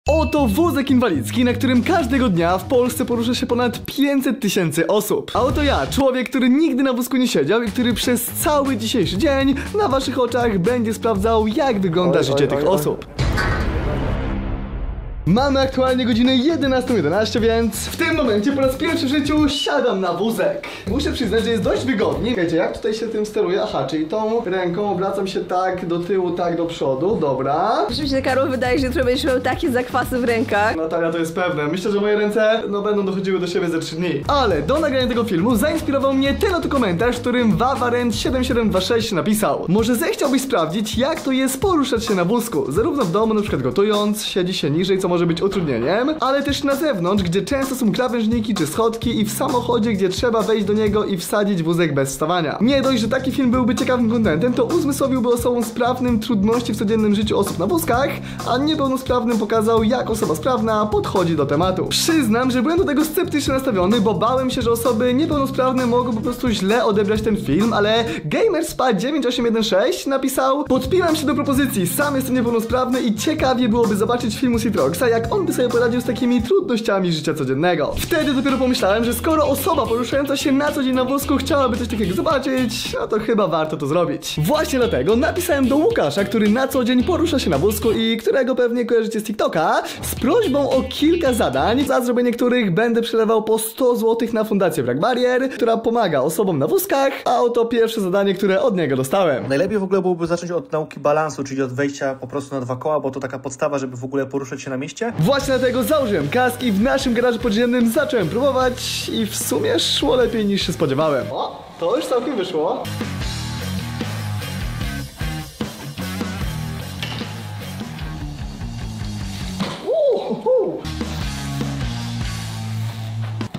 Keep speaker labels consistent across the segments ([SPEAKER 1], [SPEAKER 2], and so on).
[SPEAKER 1] Oto wózek inwalidzki, na którym każdego dnia w Polsce porusza się ponad 500 000 osób. A oto ja, człowiek, który nigdy na wózku nie siedział i który przez cały dzisiejszy dzień na waszych oczach będzie sprawdzał, jak wygląda życie tych osób. Mamy aktualnie godzinę 11:11, więc w tym momencie po raz pierwszy w życiu siadam na wózek. Muszę przyznać, że jest dość wygodnie. Wiecie, jak tutaj się tym steruję? Aha, czyli tą ręką obracam się tak do tyłu, tak do przodu, dobra.
[SPEAKER 2] Rzeczywiście, Karol, wydaje się, że jutro będziesz miał takie zakwasy w rękach.
[SPEAKER 1] Natalia, to jest pewne. Myślę, że moje ręce, będą dochodziły do siebie ze 3 dni. Ale do nagrania tego filmu zainspirował mnie ten oto komentarz, w którym Wawarent7726 napisał: może zechciałbyś sprawdzić, jak to jest poruszać się na wózku, zarówno w domu, na przykład gotując, siedzi się niżej, co może być utrudnieniem, ale też na zewnątrz, gdzie często są krawężniki czy schodki, i w samochodzie, gdzie trzeba wejść do niego i wsadzić wózek bez wstawania. Nie dość, że taki film byłby ciekawym kontentem, to uzmysłowiłby osobom sprawnym trudności w codziennym życiu osób na wózkach, a niepełnosprawnym pokazał, jak osoba sprawna podchodzi do tematu. Przyznam, że byłem do tego sceptycznie nastawiony, bo bałem się, że osoby niepełnosprawne mogą po prostu źle odebrać ten film, ale GamerSpa9816 napisał: podpinam się do propozycji, sam jestem niepełnosprawny i ciekawie byłoby zobaczyć film u Citroxa, jak on by sobie poradził z takimi trudnościami życia codziennego. Wtedy dopiero pomyślałem, że skoro osoba poruszająca się na co dzień na wózku chciałaby coś takiego zobaczyć, no to chyba warto to zrobić. Właśnie dlatego napisałem do Łukasza, który na co dzień porusza się na wózku i którego pewnie kojarzycie z TikToka, z prośbą o kilka zadań, za zrobienie których będę przelewał po 100 zł na Fundację Brak Barier, która pomaga osobom na wózkach, a oto pierwsze zadanie, które od niego dostałem.
[SPEAKER 3] Najlepiej w ogóle byłoby zacząć od nauki balansu, czyli od wejścia po prostu na 2 koła, bo to taka podstawa, żeby w ogóle poruszać się na mieście.
[SPEAKER 1] Właśnie dlatego założyłem kask i w naszym garażu podziemnym zacząłem próbować i w sumie szło lepiej niż się spodziewałem. O, to już całkiem wyszło.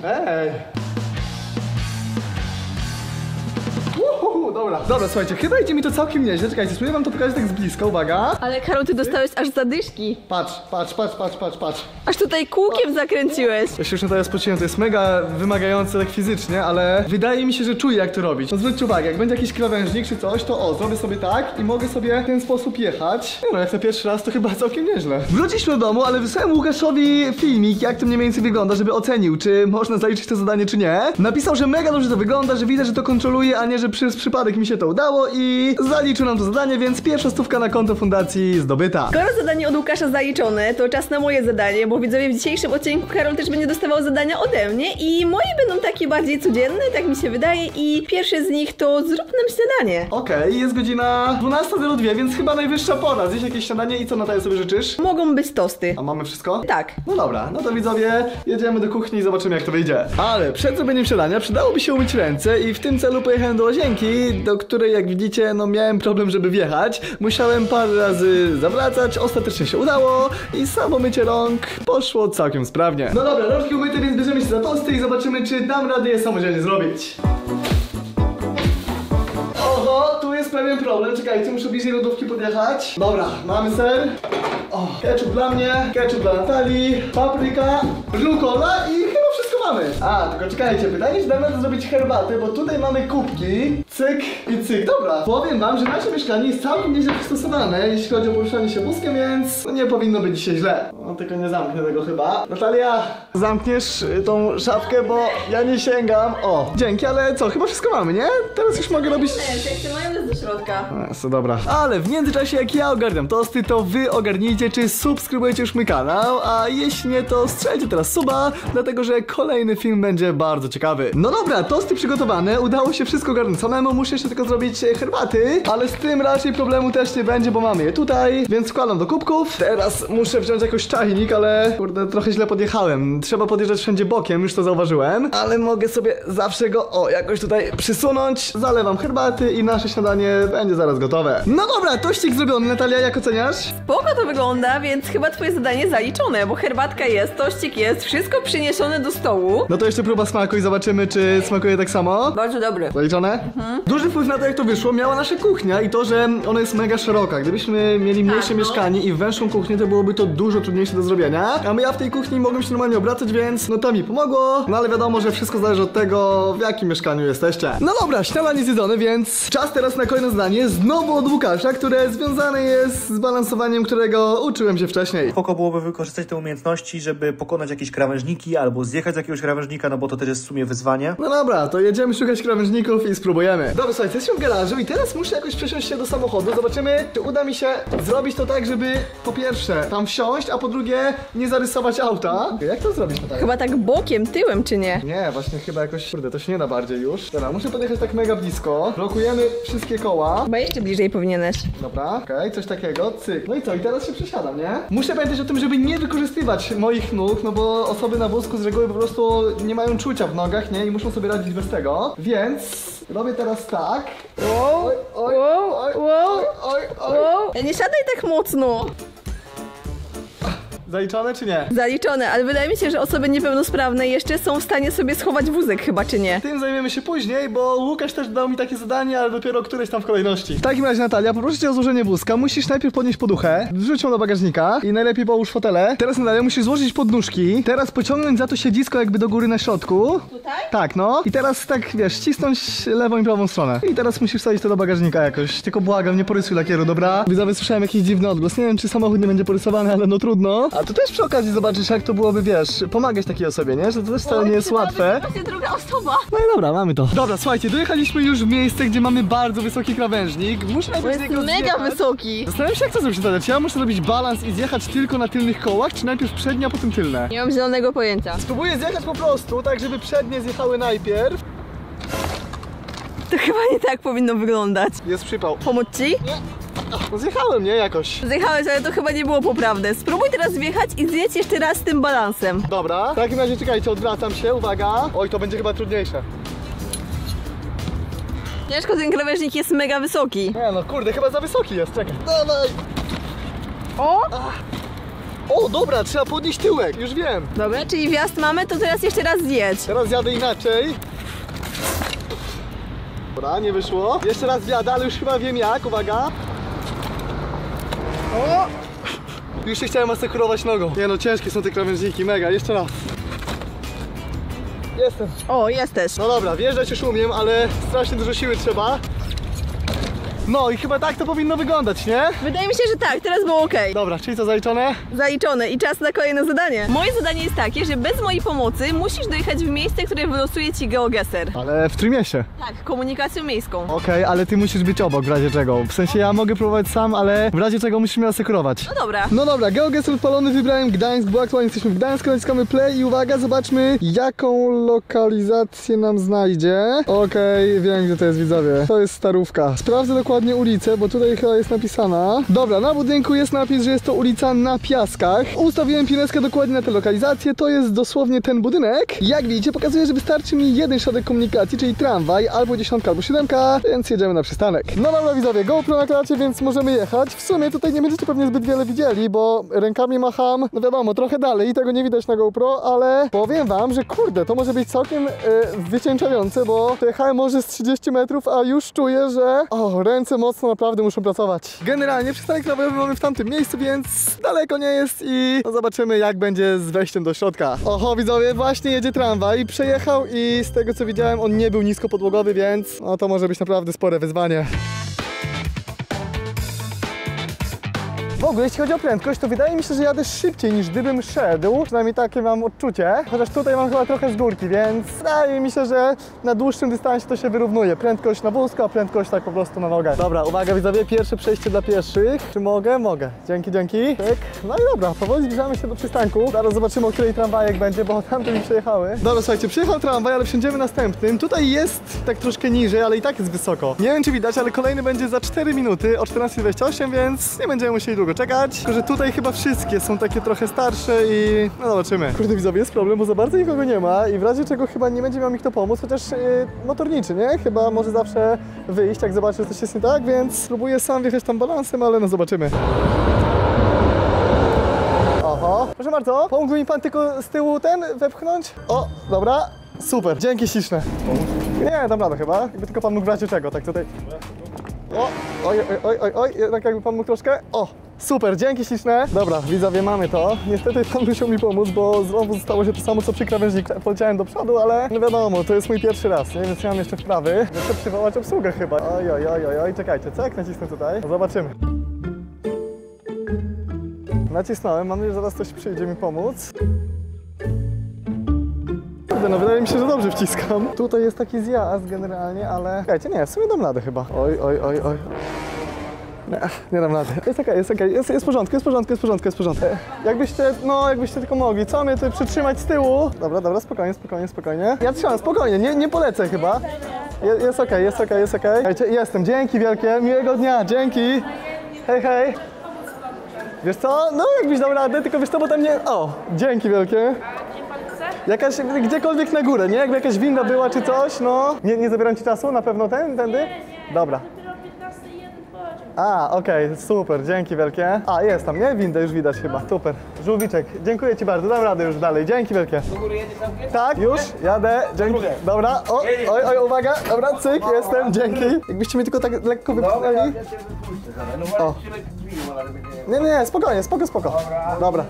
[SPEAKER 1] Ej! Dobra, słuchajcie, chyba idzie mi to całkiem nieźle. Czekajcie, spróbuję wam to pokazać tak z bliska, uwaga.
[SPEAKER 2] Ale Karol, ty dostałeś aż zadyszki.
[SPEAKER 1] Patrz.
[SPEAKER 2] Aż tutaj kółkiem zakręciłeś.
[SPEAKER 1] Ja się już na to spociłem, to jest mega wymagające tak fizycznie, ale wydaje mi się, że czuję, jak to robić. No zwróćcie uwagę, jak będzie jakiś krawężnik czy coś, to zrobię sobie tak i mogę sobie w ten sposób jechać. No, jak na pierwszy raz, to chyba całkiem nieźle. Wróciliśmy do domu, ale wysłałem Łukaszowi filmik, jak to mniej więcej wygląda, żeby ocenił, czy można zaliczyć to zadanie, czy nie. Napisał, że mega dobrze to wygląda, że widać, że to kontroluje, a nie, że przez przypadek mi się to udało, i zaliczył nam to zadanie, więc pierwsza stówka na konto fundacji zdobyta.
[SPEAKER 2] Skoro zadanie od Łukasza zaliczone, to czas na moje zadanie, bo widzowie, w dzisiejszym odcinku Karol też będzie dostawał zadania ode mnie i moje będą takie bardziej codzienne, tak mi się wydaje, i pierwsze z nich to zrób nam śniadanie.
[SPEAKER 1] Okej, jest godzina 12:02, więc chyba najwyższa pora zjeść jakieś śniadanie. I co, Natalia, sobie życzysz?
[SPEAKER 2] Mogą być tosty.
[SPEAKER 1] A mamy wszystko?
[SPEAKER 2] Tak.
[SPEAKER 1] No dobra, no to widzowie, jedziemy do kuchni i zobaczymy, jak to wyjdzie. Ale przed zrobieniem śniadania przydałoby się umyć ręce i w tym celu pojechałem do łazienki, do której, jak widzicie, no miałem problem, żeby wjechać. Musiałem parę razy zawracać, ostatecznie się udało i samo mycie rąk poszło całkiem sprawnie. No dobra, rączki umyte, więc bierzemy się za tosty i zobaczymy, czy dam radę je samodzielnie zrobić. Oho, tu jest pewien problem, czekajcie, muszę bliżej lodówki podjechać. Dobra, mamy ser. O, ketchup dla mnie, ketchup dla Natalii, papryka, rucola i chyba wszystko mamy. A, tylko czekajcie, pytanie, czy dam radę zrobić herbatę, bo tutaj mamy kubki, cyk i cyk. Dobra, powiem wam, że nasze mieszkanie jest całkiem nieźle przystosowane, jeśli chodzi o poruszanie się wózkiem, więc no nie powinno być dzisiaj źle. No tylko nie zamknę tego chyba. Natalia, zamkniesz tą szafkę, bo ja nie sięgam. O, dzięki, ale co, chyba wszystko mamy, nie? Teraz już mogę robić...
[SPEAKER 2] Jak ty majonez do środka.
[SPEAKER 1] No dobra. Ale w międzyczasie, jak ja ogarniam tosty, to wy ogarnijcie, czy subskrybujecie już mój kanał, a jeśli nie, to strzelcie teraz suba, dlatego że kolejny film będzie bardzo ciekawy. No dobra, tosty przygotowane, udało się wszystko ogarnąć samemu, muszę jeszcze tylko zrobić herbaty, ale z tym raczej problemu też nie będzie, bo mamy je tutaj, więc wkładam do kubków. Teraz muszę wziąć jakoś czajnik, ale kurde, trochę źle podjechałem. Trzeba podjeżdżać wszędzie bokiem, już to zauważyłem, ale mogę sobie zawsze go, jakoś tutaj przysunąć. Zalewam herbaty i nasze śniadanie będzie zaraz gotowe. No dobra, tościk zrobiony. Natalia, jak oceniasz?
[SPEAKER 2] Spoko to wygląda, więc chyba twoje zadanie zaliczone, bo herbatka jest, tościk jest, wszystko przyniesione do stołu.
[SPEAKER 1] No to jeszcze próba smaku i zobaczymy, czy smakuje tak samo.
[SPEAKER 2] Bardzo dobry.
[SPEAKER 1] Zaliczone? Duży wpływ na to, jak to wyszło, miała nasza kuchnia i to, że ona jest mega szeroka. Gdybyśmy mieli mniejsze mieszkanie i węższą kuchnię, to byłoby to dużo trudniejsze jeszcze do zrobienia. A ja w tej kuchni mogłem się normalnie obracać, więc no to mi pomogło. No ale wiadomo, że wszystko zależy od tego, w jakim mieszkaniu jesteście. No dobra, śniadanie zjedzone, więc czas teraz na kolejne zdanie. Znowu od Łukasza, które związane jest z balansowaniem, którego uczyłem się wcześniej.
[SPEAKER 3] Spoko byłoby wykorzystać te umiejętności, żeby pokonać jakieś krawężniki albo zjechać z jakiegoś krawężnika, no bo to też jest w sumie wyzwanie.
[SPEAKER 1] No dobra, to jedziemy szukać krawężników i spróbujemy. Dobra, słuchajcie, jesteśmy w garażu i teraz muszę jakoś przesiąść się do samochodu. Zobaczymy, czy uda mi się zrobić to tak, żeby po pierwsze tam wsiąść, a po drugie nie zarysować auta. Jak to zrobić tutaj?
[SPEAKER 2] Chyba tak bokiem, tyłem, czy nie?
[SPEAKER 1] Nie, właśnie chyba jakoś, kurde, to się nie da bardziej już. Dobra, muszę podjechać tak mega blisko. Blokujemy wszystkie koła.
[SPEAKER 2] Chyba jeszcze bliżej powinieneś.
[SPEAKER 1] Dobra, okej, coś takiego, cyk. No i co, i teraz się przesiadam, nie? Muszę pamiętać o tym, żeby nie wykorzystywać moich nóg, no bo osoby na wózku z reguły po prostu nie mają czucia w nogach, nie? I muszą sobie radzić bez tego. Więc robię teraz tak.
[SPEAKER 2] Wow,
[SPEAKER 1] Oj, oj,
[SPEAKER 2] wow,
[SPEAKER 1] oj,
[SPEAKER 2] wow,
[SPEAKER 1] oj, oj.
[SPEAKER 2] wow. Nie siadaj tak mocno.
[SPEAKER 1] Zaliczone czy nie?
[SPEAKER 2] Zaliczone, ale wydaje mi się, że osoby niepełnosprawne jeszcze są w stanie sobie schować wózek chyba, czy nie?
[SPEAKER 1] Tym zajmiemy się później, bo Łukasz też dał mi takie zadanie, ale dopiero któreś tam w kolejności. W takim razie, Natalia, poproszę cię o złożenie wózka. Musisz najpierw podnieść poduchę, wrzuć ją do bagażnika i najlepiej połóż fotele. Teraz, Natalia, musisz złożyć podnóżki. Teraz pociągnąć za to siedzisko jakby do góry na środku.
[SPEAKER 2] Tutaj?
[SPEAKER 1] Tak, no. I teraz tak, wiesz, cisnąć lewą i prawą stronę. I teraz musisz wsadzić to do bagażnika jakoś. Tylko błagam, nie porysuj lakieru, dobra? Widzowie, słyszałem jakiś dziwny odgłos. Nie wiem, czy samochód nie będzie porysowany, ale no trudno. A tu też przy okazji zobaczysz, jak to byłoby, wiesz, pomagać takiej osobie, nie? Że to też wcale nie jest łatwe.
[SPEAKER 2] To jest druga osoba.
[SPEAKER 1] No i dobra, mamy to. Dobra, słuchajcie, dojechaliśmy już w miejsce, gdzie mamy bardzo wysoki krawężnik. Muszę
[SPEAKER 2] To
[SPEAKER 1] najpierw z
[SPEAKER 2] jest
[SPEAKER 1] niego
[SPEAKER 2] mega
[SPEAKER 1] zjechać.
[SPEAKER 2] wysoki.
[SPEAKER 1] Zastanawiam się, jak to zrobić, Natalia. Czy ja muszę zrobić balans i zjechać tylko na tylnych kołach, czy najpierw przednie, a potem tylne?
[SPEAKER 2] Nie mam zielonego pojęcia.
[SPEAKER 1] Spróbuję zjechać po prostu, tak żeby przednie zjechały najpierw.
[SPEAKER 2] To chyba nie tak powinno wyglądać.
[SPEAKER 1] Jest przypał.
[SPEAKER 2] Pomóc ci?
[SPEAKER 1] No zjechałem, nie? Jakoś.
[SPEAKER 2] Zjechałeś, ale to chyba nie było poprawne. Spróbuj teraz wjechać i zjedź jeszcze raz z tym balansem.
[SPEAKER 1] Dobra. W takim razie czekajcie, odwracam się, uwaga. Oj, to będzie chyba trudniejsze.
[SPEAKER 2] Ciężko, ten krawężnik jest mega wysoki.
[SPEAKER 1] Nie no, kurde, chyba za wysoki jest, czekaj. Dawaj.
[SPEAKER 2] O!
[SPEAKER 1] O, dobra, trzeba podnieść tyłek, już wiem.
[SPEAKER 2] Dobra, czyli wjazd mamy, to teraz jeszcze raz zjedź.
[SPEAKER 1] Teraz jadę inaczej. Dobra, nie wyszło. Jeszcze raz wjadę, ale już chyba wiem jak, uwaga. O! Już się chciałem asekurować nogą. Nie no, ciężkie są te krawężniki, mega, jeszcze raz. Jestem.
[SPEAKER 2] O, jesteś.
[SPEAKER 1] No dobra, wjeżdżać już umiem, ale strasznie dużo siły trzeba. No i chyba tak to powinno wyglądać, nie?
[SPEAKER 2] Wydaje mi się, że tak, teraz było ok.
[SPEAKER 1] Dobra, czyli co, zaliczone?
[SPEAKER 2] Zaliczone i czas na kolejne zadanie. Moje zadanie jest takie, że bez mojej pomocy musisz dojechać w miejsce, które wylosuje ci GeoGuessr.
[SPEAKER 1] Ale w którym mieście?
[SPEAKER 2] Tak, komunikacją miejską.
[SPEAKER 1] Okej, ale ty musisz być obok w razie czego. W sensie ja mogę próbować sam, ale w razie czego musisz mnie asekurować.
[SPEAKER 2] No dobra.
[SPEAKER 1] No dobra, GeoGuessr odpalony, wybrałem Gdańsk, bo aktualnie jesteśmy w Gdańsku, naciskamy play i uwaga, zobaczmy jaką lokalizację nam znajdzie. Okej, wiem gdzie to jest, widzowie. To jest Starówka. Sprawdzę dokładnie ulicę, bo tutaj chyba jest napisana. Dobra, na budynku jest napis, że jest to ulica Na Piaskach. Ustawiłem pineskę dokładnie na tę lokalizację, to jest dosłownie ten budynek. Jak widzicie, pokazuje, że wystarczy mi jeden środek komunikacji, czyli tramwaj, albo 10 albo 7, więc jedziemy na przystanek. No dobra, widzowie, GoPro na klacie, więc możemy jechać. W sumie tutaj nie będziecie pewnie zbyt wiele widzieli, bo rękami macham, no wiadomo, trochę dalej i tego nie widać na GoPro, ale powiem wam, że kurde, to może być całkiem wycieńczające, bo jechałem może z 30 metrów, a już czuję, że ręce mocno naprawdę muszą pracować. Generalnie przystanek tramwajowy mamy w tamtym miejscu, więc daleko nie jest i no zobaczymy jak będzie z wejściem do środka. Oho, widzowie, właśnie jedzie tramwaj, przejechał i z tego co widziałem on nie był niskopodłogowy, więc no to może być naprawdę spore wyzwanie. W ogóle jeśli chodzi o prędkość, to wydaje mi się, że jadę szybciej niż gdybym szedł. Przynajmniej takie mam odczucie. Chociaż tutaj mam chyba trochę z górki, więc wydaje mi się, że na dłuższym dystansie to się wyrównuje. Prędkość na wózku, a prędkość tak po prostu na nogach. Dobra, uwaga widzowie, pierwsze przejście dla pieszych. Czy mogę? Mogę. Dzięki, dzięki. Tak. No i dobra, powoli zbliżamy się do przystanku. Zaraz zobaczymy, o której tramwajek będzie, bo tamte mi przejechały. Dobra, słuchajcie, przyjechał tramwaj, ale wsiądziemy następnym. Tutaj jest tak troszkę niżej, ale i tak jest wysoko. Nie wiem, czy widać, ale kolejny będzie za 4 minuty o 14:28, więc nie będziemy musieli długo czekać. Tylko że tutaj chyba wszystkie są takie trochę starsze i no zobaczymy. Kurde widzowie, jest problem, bo za bardzo nikogo nie ma i w razie czego chyba nie będzie miał mi kto pomóc, chociaż motorniczy, nie? Chyba może zawsze wyjść, jak zobaczy, że coś jest nie tak, więc spróbuję sam wjechać tam balansem, ale no zobaczymy. Oho, proszę bardzo, pomógł mi pan tylko z tyłu ten wepchnąć? O, dobra, super, dzięki śliczne. Nie, dam radę chyba, jakby tylko pan mógł w razie czego, tak tutaj. O, oj, jednak jakby pan mógł troszkę, o. Super, dzięki śliczne. Dobra, widzowie, mamy to. Niestety pan musiał mi pomóc, bo znowu stało się to samo co przy krawężniku. Poleciałem do przodu, ale no wiadomo, to jest mój pierwszy raz, nie? Więc nie mam jeszcze wprawy. Muszę przywołać obsługę chyba. Oj, czekajcie, co jak nacisnę tutaj? No zobaczymy. Nacisnąłem, mam nadzieję, że zaraz ktoś przyjdzie mi pomóc. No wydaje mi się, że dobrze wciskam. Tutaj jest taki zjazd generalnie, ale... Czekajcie, nie, w sumie dam radę chyba. Oj. Nie dam rady. Jest okej, jest w porządku. Jakbyście tylko mogli, co mnie tutaj przytrzymać z tyłu? Dobra, spokojnie. Ja trzymam, spokojnie, nie polecę chyba. Jest okej. Słuchajcie, jestem, dzięki wielkie, miłego dnia, dzięki. Hej. Wiesz co, no jakbyś dał radę, tylko wiesz co, bo tam nie... O, dzięki wielkie. Jakaś, gdziekolwiek na górę, nie? Jakby jakaś winda była czy coś, no. Nie zabieram ci czasu? Na pewno tędy? Dobra. A, okej, super, dzięki wielkie. A, jest tam, nie? Windę już widać chyba, super. Żółwiczek, dziękuję ci bardzo, dam radę już dalej, dzięki wielkie. Do góry jedziesz tam? Tak, już, jadę, dzięki. Dobra, oj, uwaga, dobra, cyk, jestem, dzięki. Jakbyście mnie tylko tak lekko wypchnęli. O. Nie, spokojnie, spoko. Dobra.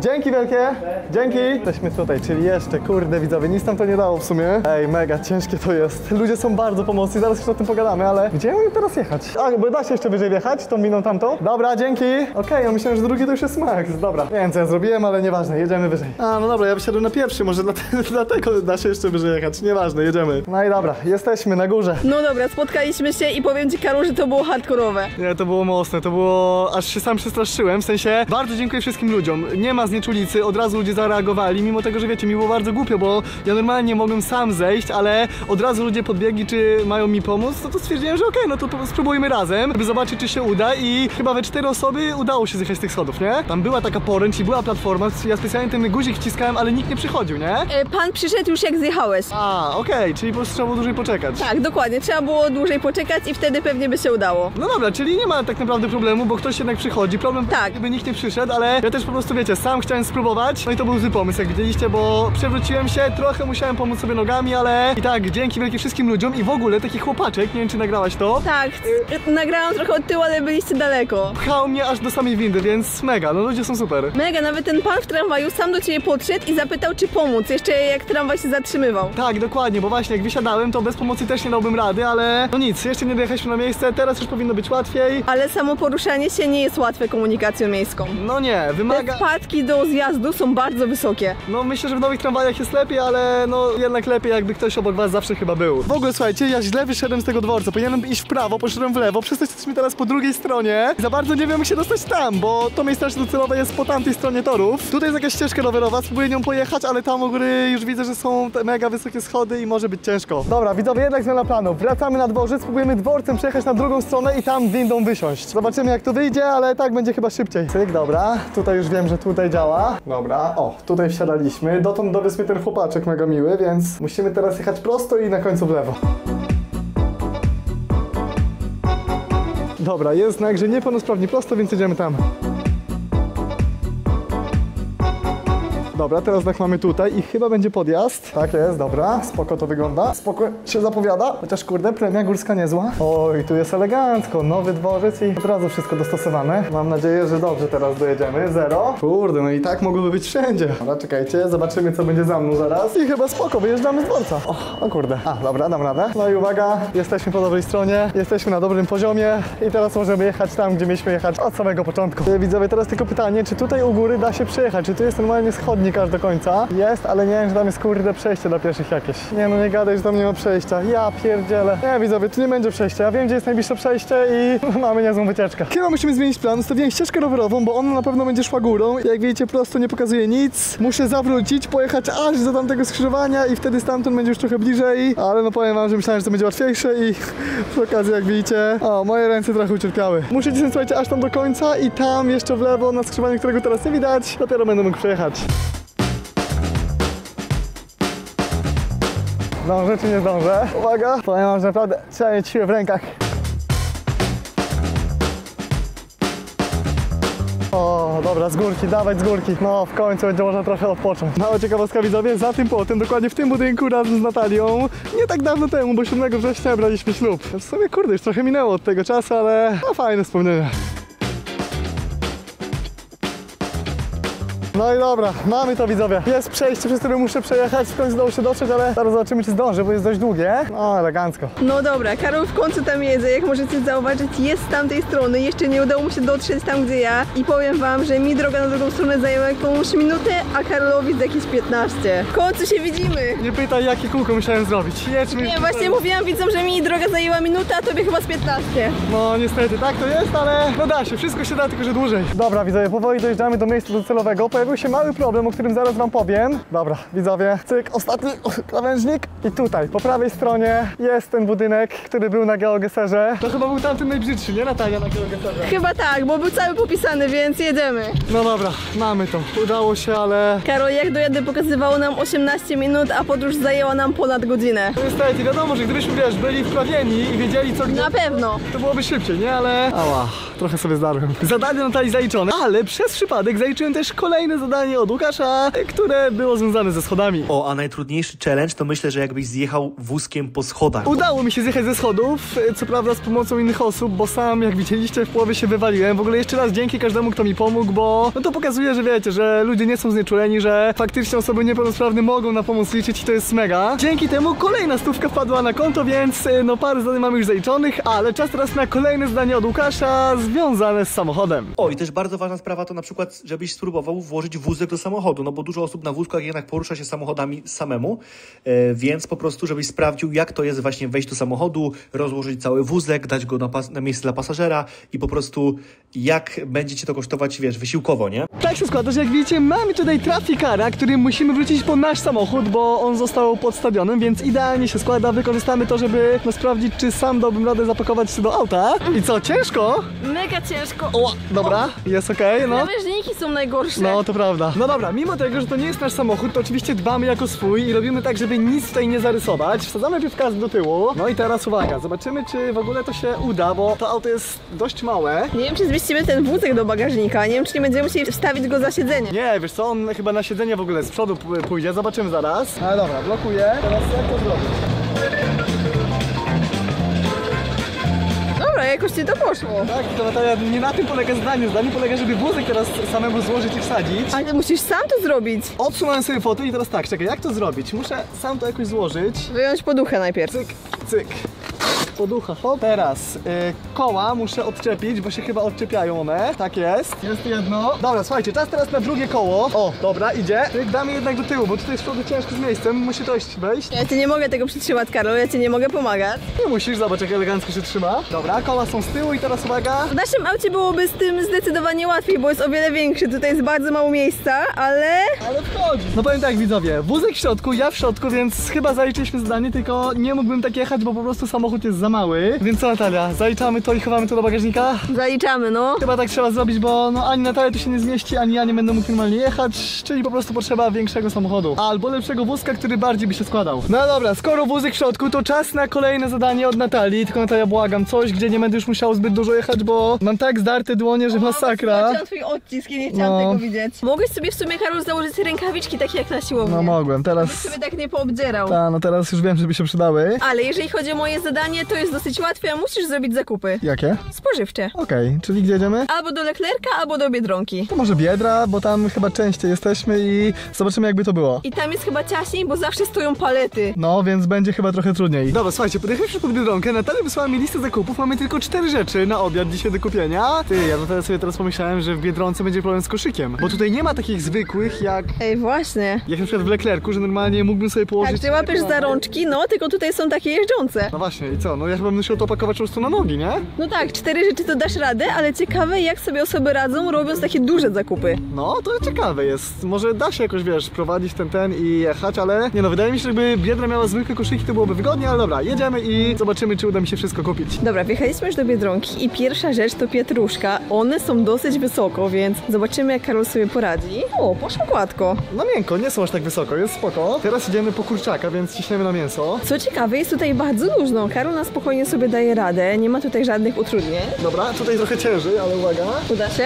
[SPEAKER 1] Dzięki wielkie, dzięki. Jesteśmy tutaj, czyli jeszcze, kurde widzowie, nic nam to nie dało w sumie. Ej, mega ciężkie to jest. Ludzie są bardzo pomocni, zaraz jeszcze o tym pogadamy, ale gdzie mam teraz jechać? A, bo da się jeszcze wyżej wjechać, tą winą tamtą? Dobra, dzięki. Okej, ja myślałem, że drugi to już jest Max. Dobra, nie wiem co ja zrobiłem, ale nieważne, jedziemy wyżej. A, no dobra, ja wysiadłem na pierwszy, może dlatego da się jeszcze wyżej jechać, nieważne, jedziemy. No i dobra, jesteśmy na górze.
[SPEAKER 2] No dobra, spotkaliśmy się i powiem ci, Karol, że to było hardkorowe.
[SPEAKER 1] Nie, to było mocne, to było... aż się sam przestraszyłem, w sensie bardzo dziękuję wszystkim ludziom. Nie ma znieczulicy, od razu ludzie zareagowali, mimo tego, że wiecie, mi było bardzo głupio, bo ja normalnie mogłem sam zejść, ale od razu ludzie podbiegli, czy mają mi pomóc, to stwierdziłem, że okej, no to spróbujmy razem, żeby zobaczyć, czy się uda i chyba we 4 osoby udało się zjechać z tych schodów, nie? Tam była taka poręcz i była platforma, ja specjalnie ten guzik wciskałem, ale nikt nie przychodził, nie?
[SPEAKER 2] Pan przyszedł już jak zjechałeś.
[SPEAKER 1] A, okej, czyli po prostu trzeba było dłużej poczekać.
[SPEAKER 2] Tak, dokładnie, trzeba było dłużej poczekać i wtedy pewnie by się udało.
[SPEAKER 1] No dobra, czyli nie ma tak naprawdę problemu, bo ktoś jednak przychodzi. Problem
[SPEAKER 2] tak,
[SPEAKER 1] gdyby nikt nie przyszedł, ale ja też po prostu, wiecie, sam chciałem spróbować. No i to był zły pomysł, jak widzieliście, bo przewróciłem się, trochę musiałem pomóc sobie nogami, ale i tak, dzięki wielkie wszystkim ludziom i w ogóle taki chłopaczek, nie wiem czy nagrałaś to.
[SPEAKER 2] Tak, nagrałam trochę od tyłu, ale byliście daleko.
[SPEAKER 1] Pchał mnie aż do samej windy, więc mega, no ludzie są super.
[SPEAKER 2] Mega, nawet ten pan w tramwaju sam do ciebie podszedł i zapytał, czy pomóc, jeszcze jak tramwaj się zatrzymywał.
[SPEAKER 1] Tak, dokładnie, bo właśnie jak wysiadałem, to bez pomocy też nie dałbym rady, ale no nic, jeszcze nie dojechaliśmy na miejsce, teraz już powinno być łatwiej.
[SPEAKER 2] Ale samo poruszanie się nie jest łatwe komunikacją miejską.
[SPEAKER 1] No nie, wymaga...
[SPEAKER 2] Te spadki do zjazdu są bardzo wysokie.
[SPEAKER 1] No myślę, że w nowych tramwajach jest lepiej, ale no jednak lepiej jakby ktoś obok was zawsze chyba był. W ogóle słuchajcie, ja źle wyszedłem z tego dworca, powinienem iść w prawo, poszedłem w lewo, przez to jesteśmy teraz po drugiej stronie. Za bardzo nie wiem jak się dostać tam, bo to miejsce docelowe jest po tamtej stronie torów. Tutaj jest jakaś ścieżka rowerowa, spróbuję nią pojechać, ale tam u góry już widzę, że są te mega wysokie schody i może być ciężko. Dobra, widzowie, jednak zmiana planu. Wracamy na dworzec, spróbujemy dworcem przejechać na drugą stronę i tam windą wysiąść. Zobaczymy jak to wyjdzie, ale tak będzie chyba szybciej. Cyk, dobra, tutaj już wiem, że tutaj działa. Dobra, o, tutaj wsiadaliśmy. Dotąd dowiózł mnie ten chłopaczek mega miły, więc musimy teraz jechać prosto i na końcu w lewo. Dobra, jest znak, że niepełnosprawni prosto, więc jedziemy tam. Dobra, teraz znak mamy tutaj i chyba będzie podjazd. Tak jest, dobra, spoko to wygląda. Spoko się zapowiada, chociaż kurde, premia górska niezła. Oj, tu jest elegancko, nowy dworzec i od razu wszystko dostosowane. Mam nadzieję, że dobrze teraz dojedziemy. 0. Kurde, no i tak mogłoby być wszędzie. Dobra, czekajcie, zobaczymy co będzie za mną zaraz. I chyba spoko, wyjeżdżamy z dworca. O kurde. A, dobra, dam radę. No i uwaga, jesteśmy po dobrej stronie, jesteśmy na dobrym poziomie i teraz możemy jechać tam, gdzie mieliśmy jechać od samego początku. Widzowie, teraz tylko pytanie, czy tutaj u góry da się przejechać? Czy tu jest normalnie schodnik aż do końca? Jest, ale nie wiem, że tam jest kurde przejście dla pieszych jakieś. Nie no, nie gadaj, że tam nie ma przejścia. Ja pierdzielę. Nie, widzowie, tu nie będzie przejścia. Ja wiem, gdzie jest najbliższe przejście i mamy niezłą wycieczkę. Chyba musimy zmienić plan. Ustawiłem ścieżkę rowerową, bo ona na pewno będzie szła górą. Jak widzicie, prosto nie pokazuje nic. Muszę zawrócić, pojechać aż do tamtego skrzyżowania i wtedy stamtąd będzie już trochę bliżej. Ale no powiem wam, że myślałem, że to będzie łatwiejsze i przy okazji, jak widzicie, o, moje ręce trochę ucierpiały. Muszę cisnąć, słuchajcie, aż tam do końca i tam jeszcze w lewo na skrzyżowaniu, którego teraz nie widać, dopiero będę mógł przejechać. Zdążę czy nie zdążę? Uwaga! Powiem wam, że naprawdę trzeba mieć siłę w rękach. O, dobra, z górki, dawać z górki. No, w końcu będzie można trochę odpocząć. Mała ciekawostka, widzowie, za tym płotem, dokładnie w tym budynku razem z Natalią, nie tak dawno temu, bo 7 września braliśmy ślub. W sumie, kurde, już trochę minęło od tego czasu, ale no, fajne wspomnienia. No i dobra, mamy to widzowie. Jest przejście, przez które muszę przejechać, w końcu udało się dotrzeć, ale zaraz zobaczymy, czy zdążę, bo jest dość długie. No, elegancko.
[SPEAKER 2] No dobra, Karol w końcu tam jedzie, jak możecie zauważyć, jest z tamtej strony, jeszcze nie udało mu się dotrzeć tam, gdzie ja i powiem wam, że mi droga na drugą stronę zajęła jakąś minutę, a Karolowi z jakieś 15. W końcu się widzimy!
[SPEAKER 1] Nie pytaj, jakie kółko musiałem zrobić. Jedźmy.
[SPEAKER 2] Nie, właśnie mówiłam widzom, że mi droga zajęła minutę, a tobie chyba z 15.
[SPEAKER 1] No niestety, tak to jest, ale no da się, wszystko się da, tylko że dłużej. Dobra widzowie, powoli dojeżdżamy do miejsca docelowego. Pojawił się mały problem, o którym zaraz wam powiem. Dobra, widzowie, cyk, ostatni krawężnik i tutaj, po prawej stronie jest ten budynek, który był na GeoGeserze. To chyba był tamten najbrzydszy, nie Natalia, na GeoGeserze?
[SPEAKER 2] Chyba tak, bo był cały popisany, więc jedziemy.
[SPEAKER 1] No dobra, mamy to. Udało się, ale...
[SPEAKER 2] Karol, jak dojadę, pokazywało nam 18 minut, a podróż zajęła nam ponad godzinę.
[SPEAKER 1] No niestety, wiadomo, że gdybyśmy, wiesz, byli wprawieni i wiedzieli co gdzie...
[SPEAKER 2] Na pewno.
[SPEAKER 1] To byłoby szybciej, nie? Ale... Ała, trochę sobie zdarłem. Zadanie Natalii zaliczone, ale przez przypadek zaliczyłem też kolejne zadanie od Łukasza, które było związane ze schodami.
[SPEAKER 3] O, a najtrudniejszy challenge to myślę, że jakbyś zjechał wózkiem po schodach.
[SPEAKER 1] Udało mi się zjechać ze schodów, co prawda z pomocą innych osób, bo sam, jak widzieliście, w połowie się wywaliłem. W ogóle jeszcze raz dzięki każdemu, kto mi pomógł, bo no to pokazuje, że wiecie, że ludzie nie są znieczuleni, że faktycznie osoby niepełnosprawne mogą na pomoc liczyć i to jest mega. Dzięki temu kolejna stówka wpadła na konto, więc no parę zadań mamy już zaliczonych, ale czas teraz na kolejne zadanie od Łukasza związane z samochodem.
[SPEAKER 3] O, i też bardzo ważna sprawa to na przykład, żebyś spróbował włożyć wózek do samochodu, no bo dużo osób na wózkach jednak porusza się samochodami samemu, więc po prostu, żebyś sprawdził, jak to jest właśnie wejść do samochodu, rozłożyć cały wózek, dać go na miejsce dla pasażera i po prostu jak będzie cię to kosztować, wiesz, wysiłkowo, nie?
[SPEAKER 1] Tak się składa, że jak widzicie, mamy tutaj trafikara, który musimy wrócić po nasz samochód, bo on został pod stadionem, więc idealnie się składa. Wykorzystamy to, żeby no, sprawdzić, czy sam dałbym radę zapakować się do auta. I co, ciężko?
[SPEAKER 2] Mega ciężko.
[SPEAKER 1] O, dobra, jest okej, no.
[SPEAKER 2] Krawężniki są najgorsze.
[SPEAKER 1] No, to prawda. No dobra, mimo tego, że to nie jest nasz samochód, to oczywiście dbamy jako swój i robimy tak, żeby nic tutaj nie zarysować. Wsadzamy piwkaz do tyłu. No i teraz uwaga, zobaczymy, czy w ogóle to się uda, bo to auto jest dość małe.
[SPEAKER 2] Nie wiem, czy zmieścimy ten wózek do bagażnika. Nie wiem, czy nie będziemy musieli wstawić go za siedzenie.
[SPEAKER 1] Nie, wiesz co, on chyba na siedzenie w ogóle z przodu pójdzie, zobaczymy zaraz. Ale dobra, blokuję. Teraz jak to zrobić?
[SPEAKER 2] Dobra, jakoś ci to poszło.
[SPEAKER 1] Tak, to Natalia, nie na tym polega zdanie. Zdanie polega, żeby wózek teraz samemu złożyć i wsadzić.
[SPEAKER 2] Ale musisz sam to zrobić.
[SPEAKER 1] Odsunąłem sobie fotel i teraz tak, czekaj, jak to zrobić? Muszę sam to jakoś złożyć.
[SPEAKER 2] Wyjąć poduchę najpierw.
[SPEAKER 1] Cyk, cyk. Poducha, hop. Teraz koła muszę odczepić, bo się chyba odczepiają one. Tak jest. Jest jedno. Dobra, słuchajcie, czas teraz na drugie koło. O, dobra, idzie. Cyk, damy jednak do tyłu, bo tutaj jest przodu ciężko z miejscem. Musi dość wejść.
[SPEAKER 2] Ja ci nie mogę tego przytrzymać, Karol, ja ci nie mogę pomagać.
[SPEAKER 1] Nie musisz, zobacz jak elegancko się trzyma. Dobra, koła są z tyłu i teraz uwaga.
[SPEAKER 2] W naszym aucie byłoby z tym zdecydowanie łatwiej, bo jest o wiele większy. Tutaj jest bardzo mało miejsca, ale...
[SPEAKER 1] Ale wchodzi. No powiem tak, widzowie, wózek w środku, ja w środku, więc chyba zaliczyliśmy zadanie, tylko nie mógłbym tak jechać, bo po prostu samochód jest za mały. Więc co, Natalia, zaliczamy to i chowamy to do bagażnika?
[SPEAKER 2] Zaliczamy, no.
[SPEAKER 1] Chyba tak trzeba zrobić, bo no ani Natalia tu się nie zmieści, ani ja nie będę mógł normalnie jechać, czyli po prostu potrzeba większego samochodu. Albo lepszego wózka, który bardziej by się składał. No dobra, skoro wózek w środku, to czas na kolejne zadanie od Natalii, tylko Natalia, błagam, coś, gdzie nie będę już musiał zbyt dużo jechać, bo mam tak zdarte dłonie, że masakra.
[SPEAKER 2] Zobaczyłam twój odcisk i nie chciałam
[SPEAKER 1] No.
[SPEAKER 2] tego widzieć. Mogłeś sobie w sumie, Karol, założyć rękawiczki takie jak na siłowni.
[SPEAKER 1] No mogłem,
[SPEAKER 2] Byś
[SPEAKER 1] teraz...
[SPEAKER 2] sobie tak nie poobdzierał.
[SPEAKER 1] No teraz już wiem, żeby się przydały.
[SPEAKER 2] Ale jeżeli chodzi o moje zadanie, to jest dosyć łatwe, a musisz zrobić zakupy.
[SPEAKER 1] Jakie?
[SPEAKER 2] Spożywcze.
[SPEAKER 1] Okej, czyli gdzie jedziemy?
[SPEAKER 2] Albo do Leclerca, albo do Biedronki.
[SPEAKER 1] To może Biedra, bo tam chyba częściej jesteśmy i zobaczymy jakby to było.
[SPEAKER 2] I tam jest chyba ciaśniej, bo zawsze stoją palety.
[SPEAKER 1] No, więc będzie chyba trochę trudniej. Dobra, słuchajcie, podjechaliśmy pod Biedronkę, Natalia wysłała mi listę zakupów, mamy tylko 4 rzeczy na obiad dzisiaj do kupienia. Ty, ja sobie teraz pomyślałem, że w Biedronce będzie problem z koszykiem, bo tutaj nie ma takich zwykłych jak
[SPEAKER 2] właśnie.
[SPEAKER 1] na przykład w Leclercu, że normalnie mógłbym sobie położyć...
[SPEAKER 2] Tak, ty łapiesz za rączki, no, tylko tutaj są takie jeżdżące.
[SPEAKER 1] No właśnie, i co? No ja chyba bym musiał to opakować po prostu na nogi, nie?
[SPEAKER 2] No tak, 4 rzeczy to dasz radę, ale ciekawe jak sobie osoby radzą, robiąc takie duże zakupy.
[SPEAKER 1] No, to ciekawe jest. Może da się jakoś, wiesz, prowadzić ten i jechać, ale nie no, wydaje mi się, że jakby Biedra miała zwykłe koszyki, to byłoby wygodnie, ale dobra, jedziemy i zobaczymy, czy uda mi się wszystko kupić.
[SPEAKER 2] Dobra, wjechaliśmy już do Biedronki i pierwsza rzecz to pietruszka. One są dosyć wysoko, więc zobaczymy jak Karol sobie poradzi. O, poszło gładko.
[SPEAKER 1] No miękko, nie są aż tak wysoko, jest spoko. Teraz idziemy po kurczaka, więc ciśniemy na mięso.
[SPEAKER 2] Co ciekawe, jest tutaj bardzo luźno. Karol na spokojnie sobie daje radę, nie ma tutaj żadnych utrudnień.
[SPEAKER 1] Dobra, tutaj trochę ciężej, ale uwaga.
[SPEAKER 2] Uda się?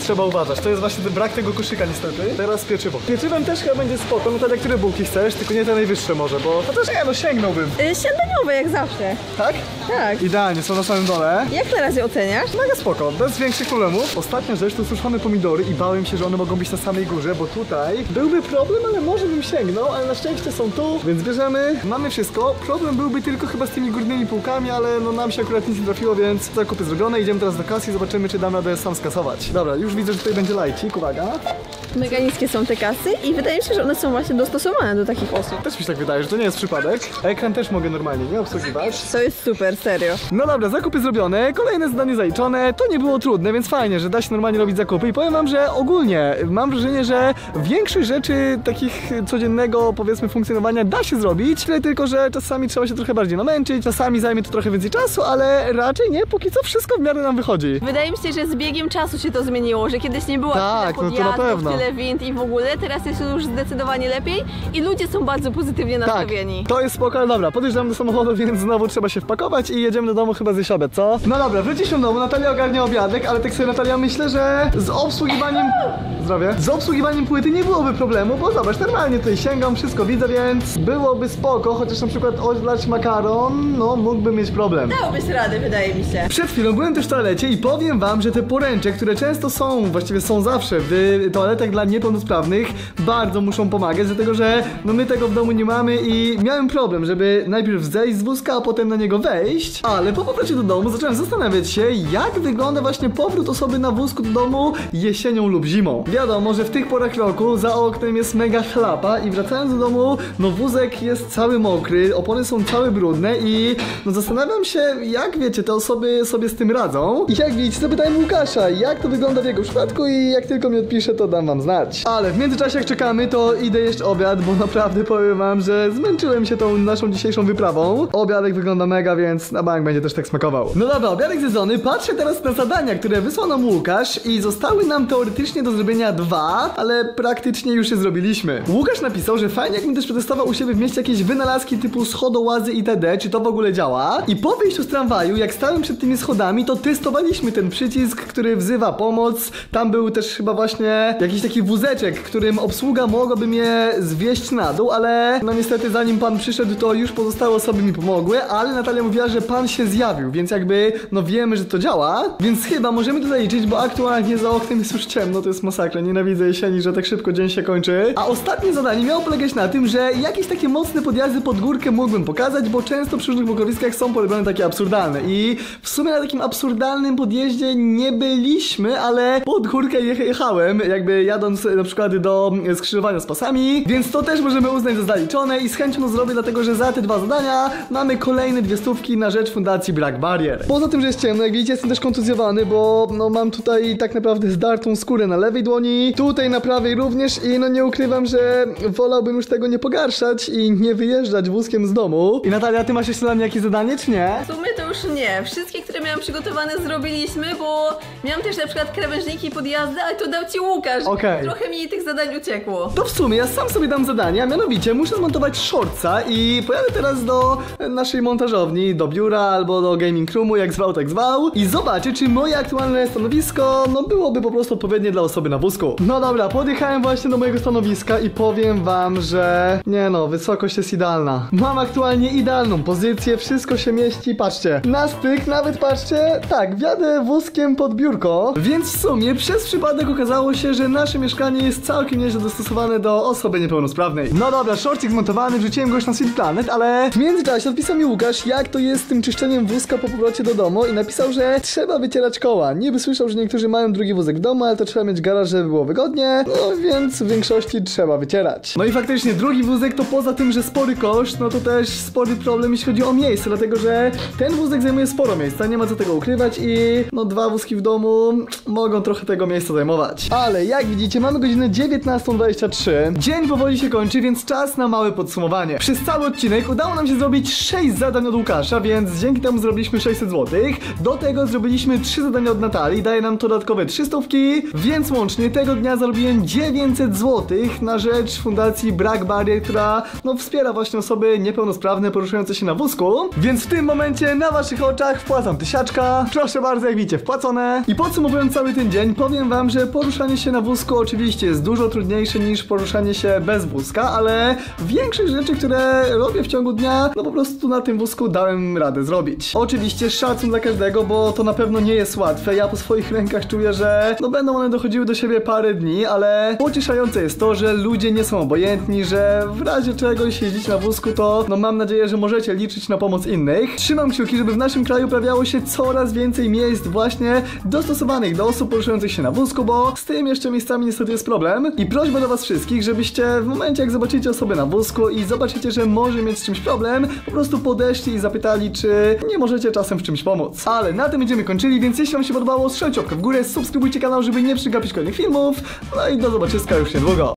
[SPEAKER 1] trzeba uważać. To jest właśnie ten brak tego koszyka niestety. Teraz pieczywo. Pieczywem też chyba będzie spoko, no tak, które bułki chcesz, tylko nie te najwyższe może, bo chociaż nie, no sięgnąłbym.
[SPEAKER 2] Śniadaniowe jak zawsze.
[SPEAKER 1] Tak?
[SPEAKER 2] Tak.
[SPEAKER 1] Idealnie, są na samym dole.
[SPEAKER 2] Jak na razie oceniasz?
[SPEAKER 1] Mega spoko, bez większych problemów. Ostatnia rzecz to suszone pomidory i bałem się, że one mogą być na samej górze, bo tutaj byłby problem, ale może bym sięgnął, ale na szczęście są tu, więc bierzemy. Mamy wszystko. Problem byłby tylko chyba z tymi górnymi półkami, ale no nam się akurat nic nie trafiło, więc zakupy zrobione. Idziemy teraz do kasy i zobaczymy, czy dam radę sam skasować. Dobra, już widzę, że tutaj będzie lajcik, uwaga.
[SPEAKER 2] Mega niskie są te kasy i wydaje mi się, że one są właśnie dostosowane do takich osób.
[SPEAKER 1] Też mi się tak wydaje, że to nie jest przypadek. Ekran też mogę normalnie nie obsługiwać.
[SPEAKER 2] To jest super, serio.
[SPEAKER 1] No dobra, zakupy zrobione, kolejne zadanie zaliczone. To nie było trudne, więc fajnie, że da się normalnie robić zakupy i powiem wam, że ogólnie mam wrażenie, że większość rzeczy takich codziennego, powiedzmy, funkcjonowania da się zrobić, tyle tylko, że czasami trzeba się trochę bardziej namęczyć, czasami zajmie to trochę więcej czasu, ale raczej nie, póki co wszystko w miarę nam wychodzi.
[SPEAKER 2] Wydaje mi się, że z biegiem czasu się to zmieniło, że kiedyś nie było
[SPEAKER 1] Tak,
[SPEAKER 2] tyle
[SPEAKER 1] no to na
[SPEAKER 2] podjazdów,
[SPEAKER 1] pewno.
[SPEAKER 2] tyle wind i w ogóle, teraz jest już zdecydowanie lepiej i ludzie są bardzo pozytywnie nastawieni.
[SPEAKER 1] Tak, to jest spoko, ale dobra, podjeżdżamy do samochodu, więc znowu trzeba się wpakować i jedziemy do domu chyba zjeść obiad, co? No dobra, wróciliśmy do domu, Natalia ogarnia obiadek, ale tak sobie Natalia myślę, że z obsługiwaniem... Zdrowie. Z obsługiwaniem płyty nie byłoby problemu, bo zobacz, normalnie tutaj sięgam, wszystko widzę, więc byłoby spoko, chociaż na przykład odlać makaron, no mógłbym mieć problem.
[SPEAKER 2] Dałbyś radę, wydaje mi się.
[SPEAKER 1] Przed chwilą byłem też w toalecie i powiem wam, że te poręcze, które często są, właściwie są zawsze w toaletach dla niepełnosprawnych, bardzo muszą pomagać, dlatego że no my tego w domu nie mamy i miałem problem, żeby najpierw zejść z wózka, a potem na niego wejść, ale po powrocie do domu zacząłem zastanawiać się, jak wygląda właśnie powrót osoby na wózku do domu jesienią lub zimą. Wiadomo, że w tych porach roku za oknem jest mega chlapa i wracając do domu, no wózek jest cały mokry, opony są całe brudne i no zastanawiam się, jak wiecie, te osoby sobie z tym radzą. I jak widzicie, zapytałem Łukasza, jak to wygląda w jego przypadku i jak tylko mi odpisze, to dam wam znać. Ale w międzyczasie jak czekamy, to idę jeść obiad, bo naprawdę powiem wam, że zmęczyłem się tą naszą dzisiejszą wyprawą. Obiadek wygląda mega, więc na bank będzie też tak smakował. No dobra, obiadek zjedzony, patrzę teraz na zadania, które wysłał nam Łukasz i zostały nam teoretycznie do zrobienia 2, ale praktycznie już je zrobiliśmy. Łukasz napisał, że fajnie jakbym też przetestował u siebie w mieście jakieś wynalazki typu schodołazy itd., czy to w ogóle działa. I po wyjściu z tramwaju, jak stałem przed tymi schodami, to testowaliśmy ten przycisk, który wzywa pomoc. Tam był też chyba właśnie jakiś taki wózeczek, którym obsługa mogłaby mnie zwieść na dół, ale no niestety zanim pan przyszedł, to już pozostałe osoby mi pomogły, ale Natalia mówiła, że pan się zjawił, więc jakby no wiemy, że to działa, więc chyba możemy to zaliczyć, bo aktualnie za oknem jest już ciemno, to jest masakra, nienawidzę jesieni, że tak szybko dzień się kończy. A ostatnie zadanie miało polegać na tym, że jakieś takie mocne podjazdy pod górkę mógłbym pokazać, bo często przy różnych blokowiskach są porobione takie absurdalne i w sumie na takim absurdalnym podjeździe nie byliśmy, ale pod górkę jechałem, jakby jadąc na przykład do skrzyżowania z pasami, więc to też możemy uznać za zaliczone i z chęcią to zrobię, dlatego że za te 2 zadania mamy kolejne 2 stówki na rzecz Fundacji Black Barrier. Poza tym, że jest ciemno, jak widzicie, jestem też kontuzjowany, bo no mam tutaj tak naprawdę zdartą skórę na lewej dłoni, tutaj na prawej również i no nie ukrywam, że wolałbym już tego nie pogarszać i nie wyjeżdżać wózkiem z domu. I Natalia, ty masz jeszcze dla mnie jakieś zadanie, czy nie?
[SPEAKER 2] W sumie to już nie. Wszystkie, które miałam przygotowane, zrobiliśmy, bo miałam też na przykład krawężniki podjazdy, ale to dał ci Łukasz.
[SPEAKER 1] Okej.
[SPEAKER 2] Trochę mi tych zadań uciekło.
[SPEAKER 1] To w sumie ja sam sobie dam zadanie, a mianowicie muszę zmontować shortsa i pojadę teraz do naszej montażowni, do biura albo do gaming roomu, jak zwał, tak zwał i zobaczę, czy moje aktualne stanowisko, no byłoby po prostu odpowiednie dla osoby na wózku. No dobra, podjechałem właśnie do mojego stanowiska i powiem wam, że nie no, wysokość jest idealna. Mam aktualnie idealną pozycję, wszystko się mieści, patrzcie. Na styk, nawet patrzcie, tak, wjadę wózkiem pod biurko, więc w sumie przez przypadek okazało się, że nasze mieszkanie jest całkiem nieźle dostosowane do osoby niepełnosprawnej. No dobra, shortcik zmontowany, wrzuciłem go już na Sweet Planet, ale w międzyczasie odpisał mi Łukasz, jak to jest z tym czyszczeniem wózka po powrocie do domu i napisał, że trzeba wycierać koła. Niby słyszał, że niektórzy mają drugi wózek w domu, ale to trzeba mieć garaż, żeby było wygodnie, no więc w większości trzeba wycierać. No i faktycznie drugi wózek to poza tym, że spory koszt, no to też spory problem, jeśli chodzi o miejsce, dlatego że ten wózek zajmuje sporo miejsca, nie ma co tego ukrywać i no 2 wózki w domu mogą trochę tego miejsca zajmować. Ale jak widzicie, mamy godzinę 19:23. Dzień powoli się kończy, więc czas na małe podsumowanie. Przez cały odcinek udało nam się zrobić 6 zadań od Łukasza, więc dzięki temu zrobiliśmy 600 zł. Do tego zrobiliśmy 3 zadania od Natalii, daje nam to dodatkowe 300, więc łącznie tego dnia zarobiłem 900 zł na rzecz Fundacji Black Barrier, która no wspiera właśnie osoby niepełnosprawne poruszające się na wózku. Więc w tym momencie na wasz waszych oczach wpłacam 1000. Proszę bardzo, jak widzicie, wpłacone. I podsumowując cały ten dzień, powiem wam, że poruszanie się na wózku oczywiście jest dużo trudniejsze niż poruszanie się bez wózka, ale większość rzeczy, które robię w ciągu dnia, no po prostu na tym wózku dałem radę zrobić. Oczywiście szacun dla każdego, bo to na pewno nie jest łatwe. Ja po swoich rękach czuję, że no będą one dochodziły do siebie parę dni, ale pocieszające jest to, że ludzie nie są obojętni, że w razie czegoś jeździć na wózku, to no mam nadzieję, że możecie liczyć na pomoc innych. Trzymam kciuki, żeby w naszym kraju pojawiało się coraz więcej miejsc właśnie dostosowanych do osób poruszających się na wózku, bo z tym jeszcze miejscami niestety jest problem. I prośba do was wszystkich, żebyście w momencie, jak zobaczycie osobę na wózku i zobaczycie, że może mieć z czymś problem, po prostu podeszli i zapytali, czy nie możecie czasem w czymś pomóc. Ale na tym będziemy kończyli, więc jeśli wam się podobało, strzelcie łapkę w górę, subskrybujcie kanał, żeby nie przegapić kolejnych filmów. No i do zobaczyska już niedługo.